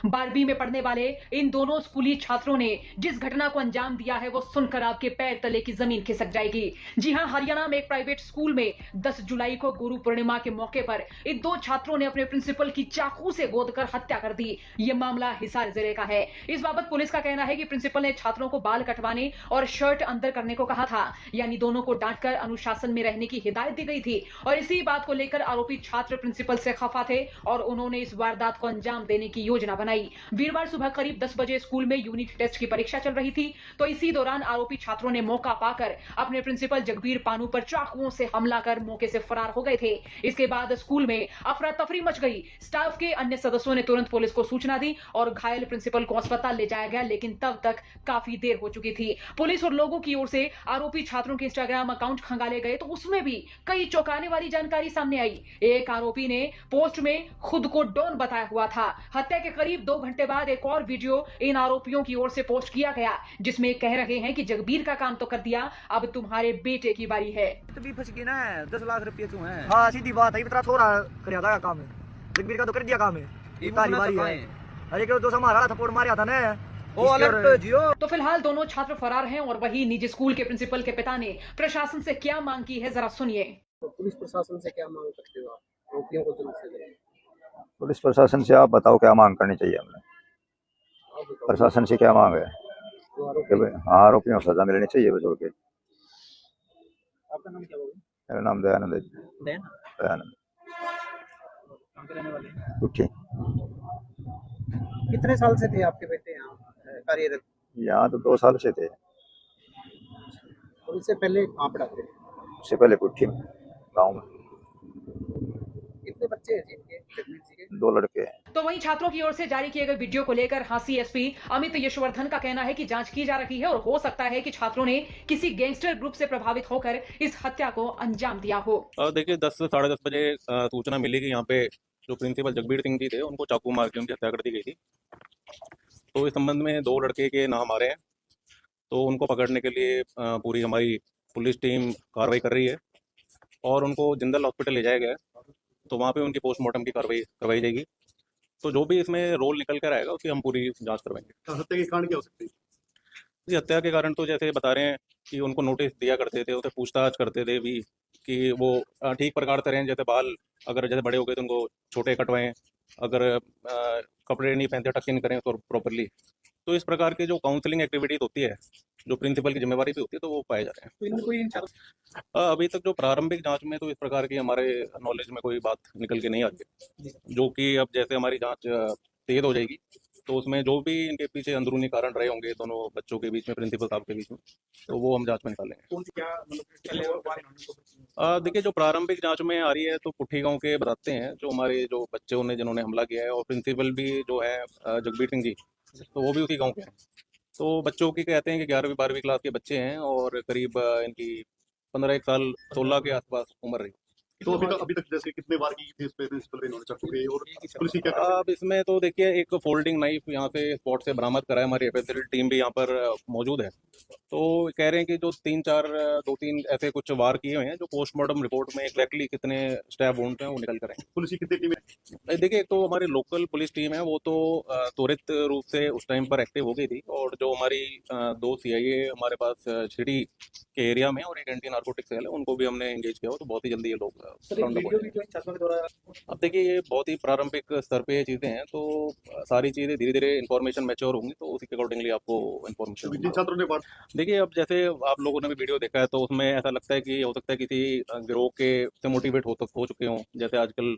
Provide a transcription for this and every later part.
12वीं में पढ़ने वाले इन दोनों स्कूली छात्रों ने जिस घटना को अंजाम दिया है वो सुनकर आपके पैर तले की जमीन खिसक जाएगी। जी हां, हरियाणा में एक प्राइवेट स्कूल में 10 जुलाई को गुरु पूर्णिमा के मौके पर इन दो छात्रों ने अपने प्रिंसिपल की चाकू से गोदकर हत्या कर दी। ये मामला हिसार जिले का है। इस बाबत पुलिस का कहना है कि प्रिंसिपल ने छात्रों को बाल कटवाने और शर्ट अंदर करने को कहा था, यानी दोनों को डांटकर अनुशासन में रहने की हिदायत दी गई थी और इसी बात को लेकर आरोपी छात्र प्रिंसिपल से खफा थे और उन्होंने इस वारदात को अंजाम देने की योजना बनाई। वीरवार सुबह करीब 10 बजे स्कूल में यूनिट टेस्ट की परीक्षा चल रही थी, तो इसी दौरान आरोपी छात्रों ने मौका पाकर अपने प्रिंसिपल जगबीर पानू पर चाकुओं से हमला कर मौके से फरार हो गए थे। इसके बाद स्कूल में अफरा तफरी मच गई। स्टाफ के अन्य सदस्यों ने तुरंत पुलिस को सूचना दी और घायल प्रिंसिपल को अस्पताल ले जाया गया, लेकिन तब तक काफी देर हो चुकी थी। पुलिस और लोगों की ओर से आरोपी छात्रों के इंस्टाग्राम अकाउंट खंगाले गए, तो उसमें भी कई चौंकाने वाली जानकारी सामने आई। एक आरोपी ने पोस्ट में खुद को डॉन बताया हुआ था। हत्या के करीब 2 घंटे बाद एक और वीडियो इन आरोपियों की ओर से पोस्ट किया गया, जिसमें कह रहे हैं कि जगबीर का काम तो कर दिया, अब तुम्हारे बेटे की बारी है। तो भी फंस गई ना, 10 लाख रुपए तू है। हाँ, सीधी बात है। तेरा छोरा कर था काम है, जगबीर का तो कर दिया काम है, तारी बारी है। अरे क्यों तो हमारा थप्पड़ मारा था ना, ओ अलर्ट जियो। तो फिलहाल दोनों छात्र फरार हैं और वही निजी स्कूल के प्रिंसिपल के पिता ने प्रशासन से क्या मांग की है, जरा सुनिए। तो पुलिस प्रशासन से क्या मांग करते हो आप? आरोपियों को जल्द से जल्द। पुलिस प्रशासन से आप बताओ क्या मांग करनी चाहिए हमने? प्रशासन से क्या मांग है? हाँ, आरोपियों को सजा मिलनी चाहिए बच्चों के। आपका नाम क्या होगा? मेरा नाम दयानंद है। दयानंद उठी। कितने साल से थे आपके बेटे यहाँ कार्यरत? यहाँ तो 2 साल से थे। और इससे पहले कहाँ पढ़ाते थे? उससे पहले कुट्ठी में, गाँव में। कितने बच्चे हैं जिनके जगबीर जी के? 2 लड़के हैं। तो वहीं छात्रों की ओर से जारी किए गए वीडियो को लेकर हांसी एसपी अमित यशवर्धन का कहना है कि जांच की जा रही है और हो सकता है कि छात्रों ने किसी गैंगस्टर ग्रुप से प्रभावित होकर इस हत्या को अंजाम दिया हो। देखिए 10 से 10:30 बजे सूचना मिली कि यहाँ पे जो प्रिंसिपल जगबीर सिंह जी थे उनको चाकू मार के उनकी हत्या कर दी गई थी। तो इस संबंध में 2 लड़के के नाम आ रहे हैं, तो उनको पकड़ने के लिए पूरी हमारी पुलिस टीम कार्रवाई कर रही है और उनको जिंदल हॉस्पिटल ले जाया गया है, तो वहाँ पे उनकी पोस्टमार्टम की कार्रवाई करवाई जाएगी। तो जो भी इसमें रोल निकल कर आएगा उसकी हम पूरी जांच करवाएंगे। हत्या के कारण क्या हो सकते हैं? जी, हत्या के कारण तो जैसे बता रहे हैं कि उनको नोटिस दिया करते थे, उनसे पूछताछ करते थे भी कि वो ठीक प्रकार से रहें, जैसे बाल अगर जैसे बड़े हो गए तो उनको छोटे कटवाएं, अगर कपड़े नहीं पहनते टक इन करें तो प्रॉपरली। तो इस प्रकार की जो काउंसलिंग एक्टिविटीज होती है, जो प्रिंसिपल की जिम्मेवारी भी होती है, तो वो पाए जा रहे हैं। तो इनमें कोई अभी तक जो प्रारंभिक जांच में तो इस प्रकार की हमारे नॉलेज में कोई बात निकल के नहीं आती, जो कि अब जैसे हमारी जांच तेज हो जाएगी तो उसमें जो भी इनके पीछे अंदरूनी कारण रहे होंगे दोनों बच्चों के बीच में, प्रिंसिपल साहब के बीच में, तो वो हम जांच में निकालेंगे। कौन सी क्या मतलब देखिए जो प्रारंभिक जांच में आ रही है तो पुट्ठी गांव के बताते हैं जो हमारे जो बच्चों ने जिन्होंने हमला किया है, और प्रिंसिपल भी जो है जगबीर सिंह जी, तो वो भी उसी गाँव के हैं। तो बच्चों की कहते हैं कि 11वीं 12वीं क्लास के बच्चे हैं और करीब इनकी 15 साल 16 के आसपास उम्र रही। तो अभी तक जैसे कितने बार की थी इस पे प्रिंसिपल इन्होंने चाकू के, और पुलिस की क्या अब इसमें तो देखिए एक फोल्डिंग नाइफ यहाँ से स्पॉट से बरामद करा है, हमारी एफएसएल टीम भी यहाँ पर मौजूद है। तो कह रहे हैं कि जो 2-3 ऐसे कुछ वार किए हुए हैं, जो पोस्टमार्टम रिपोर्ट में एग्जैक्टली कितने स्टैब वुंड हैं वो निकल कर आएंगे। पुलिस की कितनी टीमें? देखिए एक तो हमारी लोकल पुलिस टीम है, वो तो त्वरित रूप से उस टाइम पर एक्टिव हो गई थी, और जो हमारी 2 सीआईए हमारे पास सिटी के एरिया में और एक एंटी नार्कोटिक सेल है, उनको भी हमने एंगेज किया हो, तो बहुत ही जल्दी ये लोग अब देखिए ये बहुत ही प्रारंभिक स्तर पे ये चीजें हैं, तो सारी चीजें धीरे धीरे इन्फॉर्मेशन मैच्योर होंगी तो उसी के अकॉर्डिंगली आपको इन्फॉर्मेशन। जिन छात्रों ने बात, देखिए अब जैसे आप लोगों ने भी वीडियो देखा है तो उसमें ऐसा लगता है कि हो सकता है किसी गिरोह के से मोटिवेट हो चुके हों, जैसे आजकल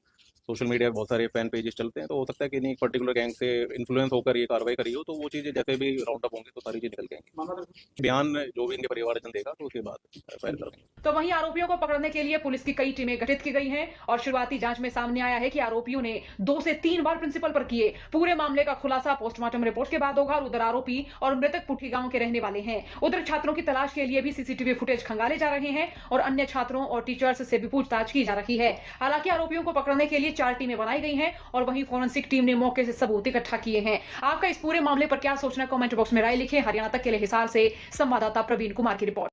सोशल मीडिया पर बहुत सारे फैन पेजेस चलते हैं, तो हो सकता है कि नहीं पर्टिकुलर गैंग से इन्फ्लुएंस होकर ये कार्रवाई करी हो, तो वो चीजें जैसे भी राउंड अप होंगी तो सारी चीज निकल के आएंगी। बयान जो भी इनके परिवारजन देगा तो उसके बाद फाइल करेंगे। तो वहीं आरोपियों को पकड़ने के लिए पुलिस की कई टीमें गठित की गई हैं और शुरुआती जांच में सामने आया है कि आरोपियों ने 2 से 3 बार प्रिंसिपल पर किए। पूरे मामले का खुलासा पोस्टमार्टम रिपोर्ट के बाद होगा और उधर आरोपी और मृतक पुट्ठी गांव के रहने वाले हैं। उधर छात्रों की तलाश के लिए भी सीसीटीवी फुटेज खंगाले जा रहे हैं और अन्य छात्रों और टीचर्स से भी पूछताछ की जा रही है। हालांकि आरोपियों को पकड़ने के लिए 4 टीमें बनाई गई हैं और वहीं फोरेंसिक टीम ने मौके से सबूत इकट्ठा किए हैं। आपका इस पूरे मामले पर क्या सोचना, कमेंट बॉक्स में राय लिखें। हरियाणा तक के लिए हिसार से संवाददाता प्रवीण कुमार की रिपोर्ट।